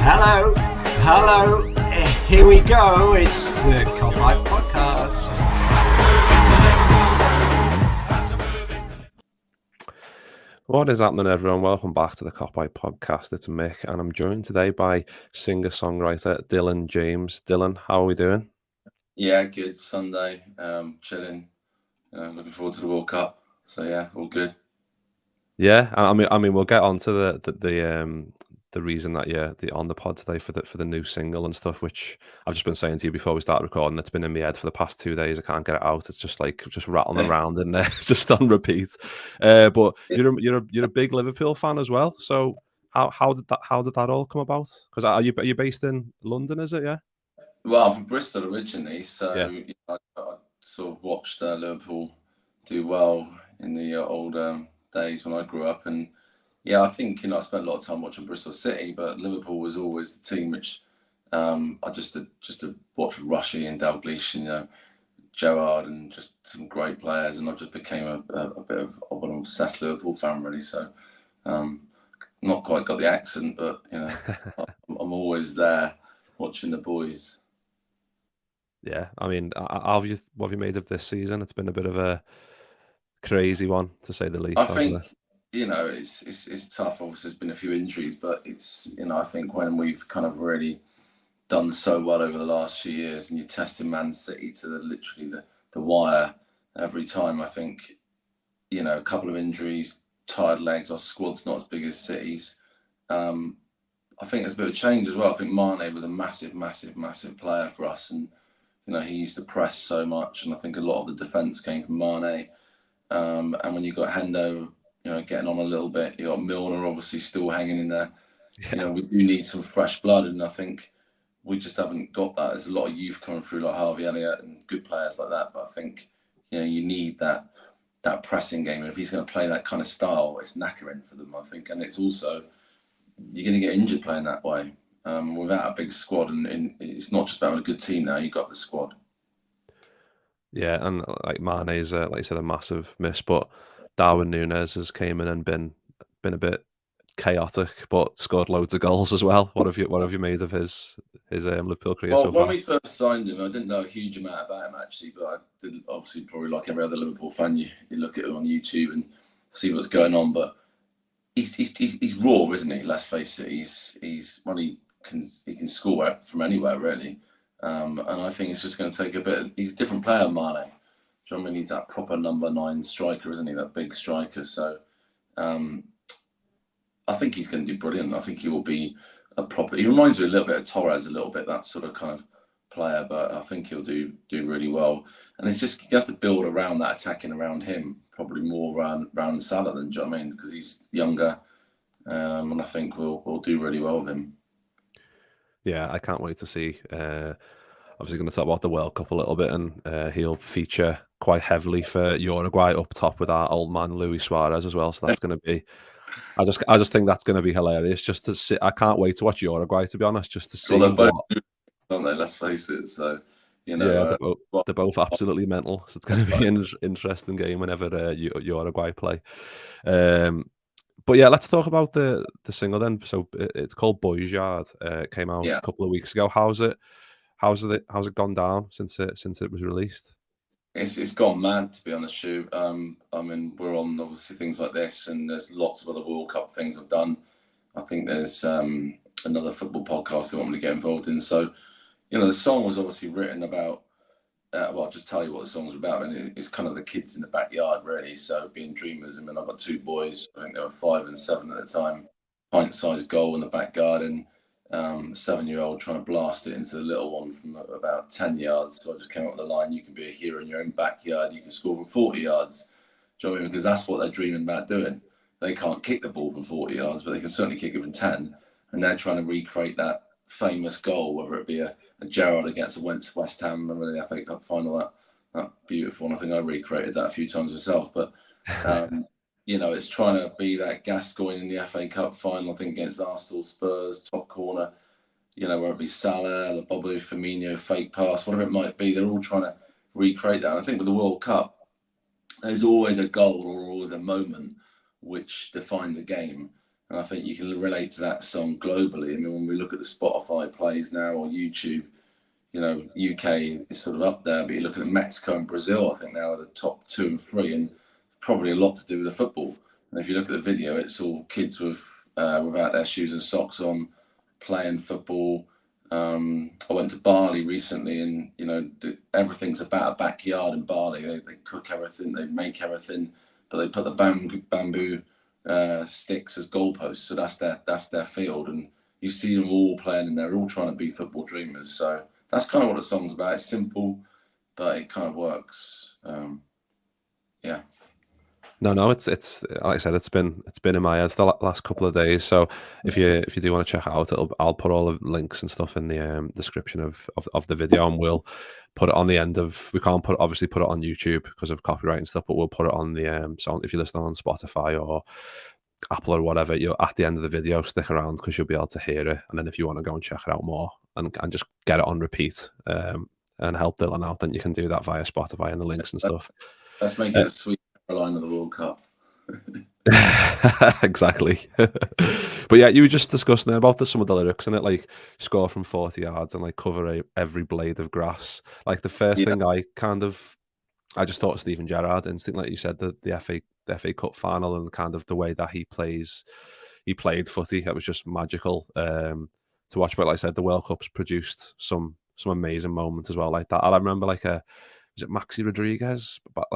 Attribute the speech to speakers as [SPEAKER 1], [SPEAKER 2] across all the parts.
[SPEAKER 1] Hello, hello, here we go. It's the Copite Podcast.
[SPEAKER 2] What is happening, everyone? Welcome back to the Copite Podcast. It's Mick, and I'm joined today by singer-songwriter Dylan James. Dylan, how are we doing?
[SPEAKER 3] Yeah, good. Sunday, chilling. Looking forward to the World Cup. So yeah, all good.
[SPEAKER 2] Yeah, I mean, we'll get on to the reason that you're on the pod today for the new single and stuff, which I've just been saying to you before we start recording. It's been in my head for the past 2 days. I can't get it out. It's just rattling around in there, just on repeat. But you're a big Liverpool fan as well. So how did that all come about? Because are you based in London? Is it? Yeah.
[SPEAKER 3] Well, I'm from Bristol originally, so
[SPEAKER 2] Yeah.
[SPEAKER 3] I sort of watched Liverpool do well in the old days when I grew up, and yeah, I think I spent a lot of time watching Bristol City, but Liverpool was always the team which I just to watch Rushy and Dalglish and Gerrard and just some great players, and I just became a bit of an obsessed Liverpool fan really. So not quite got the accent, but I'm always there watching the boys.
[SPEAKER 2] Yeah, I mean, what have you made of this season? It's been a bit of a crazy one, to say the least.
[SPEAKER 3] I think it's tough. Obviously, there's been a few injuries, but it's I think when we've kind of really done so well over the last few years, and you're testing Man City to literally the wire every time. I think a couple of injuries, tired legs. Our squad's not as big as City's. I think there's a bit of change as well. I think Mane was a massive player for us, and he used to press so much, and I think a lot of the defence came from Mane. And when you got Hendo, getting on a little bit, you got Milner obviously still hanging in there. Yeah. We do need some fresh blood, and I think we just haven't got that. There's a lot of youth coming through, like Harvey Elliott and good players like that. But I think you need that pressing game, and if he's going to play that kind of style, it's knackering for them, I think. And it's also you're going to get injured playing that way. Without a big squad, and it's not just about a good team now. You've got the squad.
[SPEAKER 2] Yeah, and like Mane is, like you said, a massive miss, but Darwin Nunes has came in and been a bit chaotic, but scored loads of goals as well. What have you made of his Liverpool career so far?
[SPEAKER 3] Well, when we first signed him, I didn't know a huge amount about him actually, but I did obviously probably like every other Liverpool fan. You look at him on YouTube and see what's going on, but he's raw, isn't he? Let's face it. He's when he can score from anywhere really. And I think it's just going to take a bit. He's a different player, Mane. Do you know what I mean? He's that proper number 9 striker, isn't he? That big striker. So I think he's going to do brilliant. I think he will be a proper. He reminds me a little bit of Torres, a little bit that sort of kind of player. But I think he'll do really well. And it's just you have to build around that, attacking around him, probably more around Salah than. Do you know what I mean? Because he's younger, and I think we'll do really well with him.
[SPEAKER 2] Yeah, I can't wait to see. Obviously, going to talk about the World Cup a little bit, and he'll feature quite heavily for Uruguay up top with our old man Luis Suarez as well. So that's going to be. I just think that's going to be hilarious. Just to see, I can't wait to watch Uruguay. To be honest, just to see.
[SPEAKER 3] Well, they're both, aren't they? Let's face it. So
[SPEAKER 2] yeah, they're both absolutely mental. So it's going to be an interesting game whenever Uruguay play. But yeah, let's talk about the single then. So it's called Boyz. It came out a couple of weeks ago. How's it gone down since it was released?
[SPEAKER 3] It's gone mad, to be honest, Stu. I mean, we're on obviously things like this, and there's lots of other World Cup things I've done. I think there's another football podcast they want me to get involved in. So, the song was obviously written about. Well, I'll just tell you what the song was about, and it's kind of the kids in the backyard, really. So being dreamers. I mean, I've got 2 boys. I think they were 5 and 7 at the time. Pint-sized goal in the back garden. 7-year-old trying to blast it into the little one from about 10 yards. So I just came up with the line: "You can be a hero in your own backyard. You can score from 40 yards." Do you know what I mean? Because that's what they're dreaming about doing. They can't kick the ball from 40 yards, but they can certainly kick it from 10. And they're trying to recreate that famous goal, whether it be a Gerrard against West Ham, remember the FA Cup final, that beautiful one. I think I recreated that a few times myself. But it's trying to be that Gascoigne in the FA Cup final, I think against Arsenal, Spurs, top corner. Whether it be Salah, the Bobo Firmino fake pass, whatever it might be, they're all trying to recreate that. And I think with the World Cup, there's always a goal or always a moment which defines a game. And I think you can relate to that song globally. I mean, when we look at the Spotify plays now or YouTube, you know, UK is sort of up there, but you're looking at Mexico and Brazil, I think now are the top 2 and 3, and probably a lot to do with the football. And if you look at the video, it's all kids without their shoes and socks on, playing football. I went to Bali recently, and you know, everything's about a backyard in Bali. They cook everything, they make everything, but they put the bamboo sticks as goalposts. So that's their field, and you see them all playing, and they're all trying to be football dreamers. So that's kind of what the song's about. It's simple, but it kind of works. Yeah.
[SPEAKER 2] No, it's like I said, it's been in my head the last couple of days. So if you do want to check it out, I'll put all the links and stuff in the description of the video, and we'll put it on the end of. We can't obviously put it on YouTube because of copyright and stuff, but we'll put it on the so if you listen on Spotify or Apple or whatever, you'll at the end of the video stick around because you'll be able to hear it, and then if you want to go and check it out more and just get it on repeat and help Dylan out, then you can do that via Spotify and the links and stuff.
[SPEAKER 3] Let's make it a sweet line of the World Cup.
[SPEAKER 2] Exactly. But yeah, you were just discussing about some of the lyrics in it, like score from 40 yards and like cover every blade of grass. Like the first thing I just thought of Steven Gerrard instinct, like you said, the FA Cup final and kind of the way that he played footy. It was just magical to watch. But like I said, the World Cup's produced some amazing moments as well, like that. I remember was it Maxi Rodriguez, but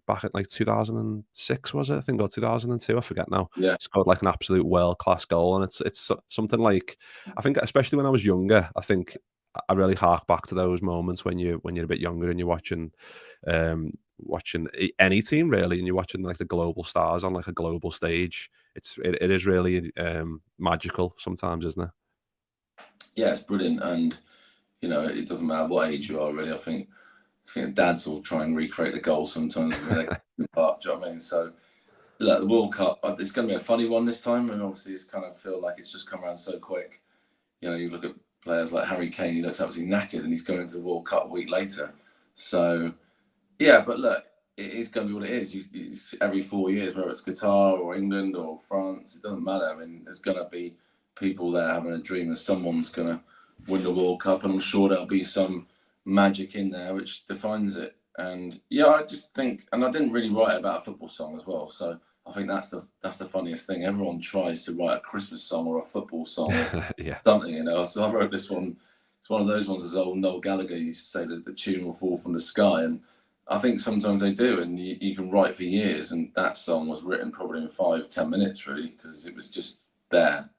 [SPEAKER 2] back at 2006 was it? I think, or 2002, I forget now.
[SPEAKER 3] Yeah,
[SPEAKER 2] scored like an absolute world class goal, and it's something like, I think, especially when I was younger, I think I really hark back to those moments when you're a bit younger and you're watching any team really, and you're watching like the global stars on like a global stage. It is really magical sometimes, isn't it?
[SPEAKER 3] Yeah, it's brilliant, and you know, it doesn't matter what age you are really. I think dads will try and recreate the goal sometimes when they get in the park. Do you know what I mean? So, look, the World Cup, it's going to be a funny one this time, and obviously it's kind of feel like it's just come around so quick. You know, you look at players like Harry Kane, he looks absolutely knackered, and he's going to the World Cup a week later. So, yeah, but look, it is going to be what it is. It's every 4 years, whether it's Qatar or England or France, it doesn't matter. I mean, there's going to be people there having a dream that someone's going to win the World Cup, and I'm sure there'll be some magic in there which defines it. And yeah, I just think, and I didn't really write about a football song as well, so I think that's the funniest thing. Everyone tries to write a Christmas song or a football song or
[SPEAKER 2] Yeah.
[SPEAKER 3] something, you know. So I wrote this one. It's one of those ones, as old Noel Gallagher used to say, that the tune will fall from the sky, and I think sometimes they do, and you can write for years, and that song was written probably in 5-10 minutes really, because it was just there,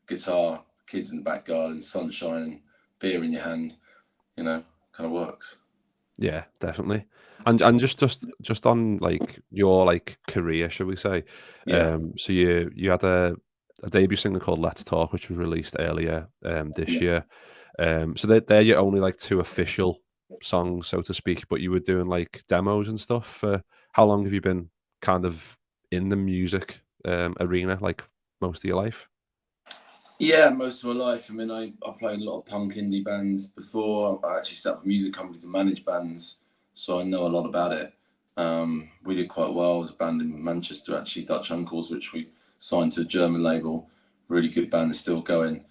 [SPEAKER 3] guitar, kids in the back garden, sunshine, beer in your hand, you know. Kind of works.
[SPEAKER 2] Yeah, definitely. And just on like your like career, shall we say?
[SPEAKER 3] Yeah.
[SPEAKER 2] So you had a debut single called "Let's Talk," which was released earlier this year. So they're your only like 2 official songs, so to speak. But you were doing like demos and stuff. For how long have you been kind of in the music arena? Like most of your life?
[SPEAKER 3] Yeah, most of my life. I mean, I played a lot of punk indie bands before. I actually set up a music company to manage bands, so I know a lot about it. We did quite well. There's a band in Manchester, actually, Dutch Uncles, which we signed to a German label. Really good band, is still going.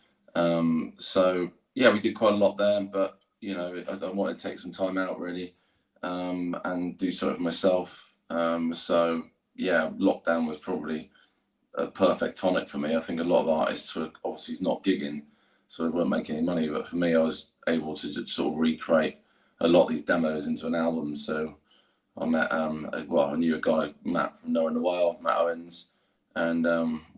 [SPEAKER 3] So yeah, we did quite a lot there, but you know, I wanted to take some time out really, and do something for myself. So yeah, lockdown was probably a perfect tonic for me. I think a lot of artists were obviously not gigging, so they weren't making any money. But for me, I was able to just sort of recreate a lot of these demos into an album. So I met, I knew a guy, Matt from Noah in the Wild, Matt Owens, and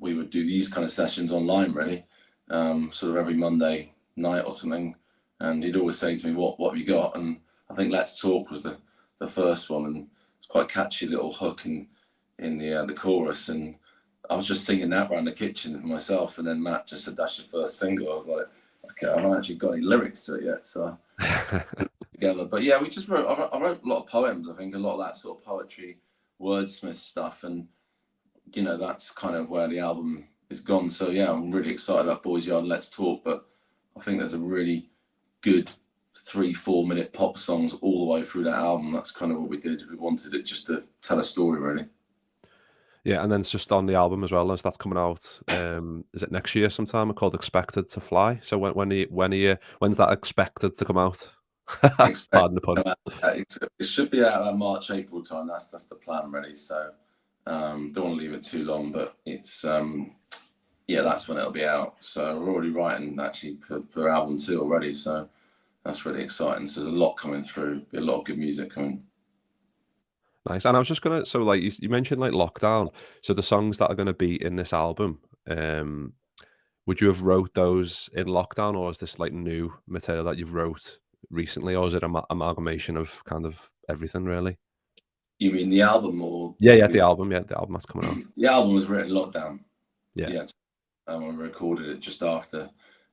[SPEAKER 3] we would do these kind of sessions online, really, sort of every Monday night or something. And he'd always say to me, "What have you got?" And I think "Let's Talk" was the first one, and it's quite a catchy little hook in the chorus, and I was just singing that around the kitchen for myself, and then Matt just said, "That's your first single." I was like, "Okay, I haven't actually got any lyrics to it yet," so together. But yeah, we just wrote. I wrote a lot of poems. I think a lot of that sort of poetry, wordsmith stuff, and you know, that's kind of where the album is gone. So yeah, I'm really excited about Boyz Yard and Let's Talk. But I think there's a really good 3-4 minute pop songs all the way through that album. That's kind of what we did. We wanted it just to tell a story, really.
[SPEAKER 2] Yeah, and then it's just on the album as well as that's coming out. Is it next year sometime? Called Expected to Fly. So when's that expected to come out? Pardon the pun.
[SPEAKER 3] It should be out about March, April time. That's the plan, really. So don't want to leave it too long, but it's that's when it'll be out. So we're already writing actually for album 2 already. So that's really exciting. So there's a lot coming through. Be a lot of good music coming.
[SPEAKER 2] Nice. And I was just gonna, so like you mentioned like lockdown. So the songs that are gonna be in this album, would you have wrote those in lockdown, or is this like new material that you've wrote recently, or is it an amalgamation of kind of everything really?
[SPEAKER 3] You mean the album or?
[SPEAKER 2] Yeah, the album that's coming out.
[SPEAKER 3] The album was written lockdown.
[SPEAKER 2] Yeah.
[SPEAKER 3] And we recorded it just after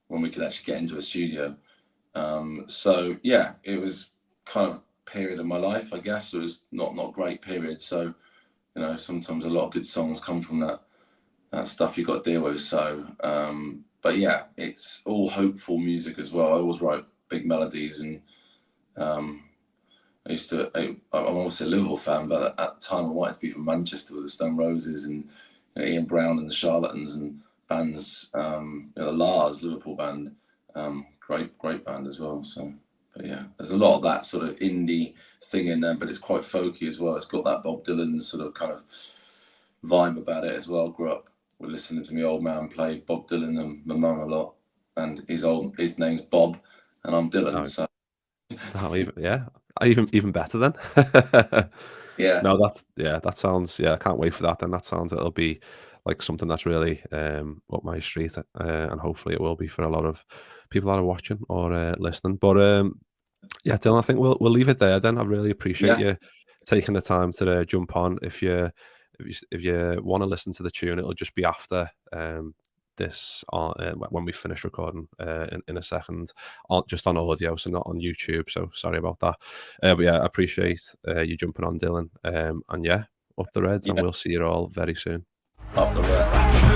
[SPEAKER 3] when we could actually get into a studio. So yeah, it was kind of period of my life, I guess. It was not great period. So, sometimes a lot of good songs come from that stuff you got to deal with. So, but yeah, it's all hopeful music as well. I always write big melodies, and I'm obviously a Liverpool fan, but at the time I wanted to be from Manchester with the Stone Roses and Ian Brown and the Charlatans and bands, the Lars Liverpool band, great band as well. So, but yeah, there's a lot of that sort of indie thing in there, but it's quite folky as well. It's got that Bob Dylan sort of kind of vibe about it as well. Grew up with listening to my old man play Bob Dylan and my mum a lot, and his name's Bob, and I'm Dylan.
[SPEAKER 2] Oh.
[SPEAKER 3] So
[SPEAKER 2] even better then.
[SPEAKER 3] Yeah.
[SPEAKER 2] No, that sounds, I can't wait for that. Then that sounds, it'll be like something that's really up my street, and hopefully it will be for a lot of people that are watching or listening. But yeah, Dylan, I think we'll leave it there. Then I really appreciate you taking the time to jump on. If you want to listen to the tune, it'll just be after this when we finish recording in a second, just on audio, so not on YouTube. So sorry about that. But yeah, I appreciate you jumping on, Dylan. And yeah, up the Reds, and we'll see you all very soon.
[SPEAKER 3] Up the Reds.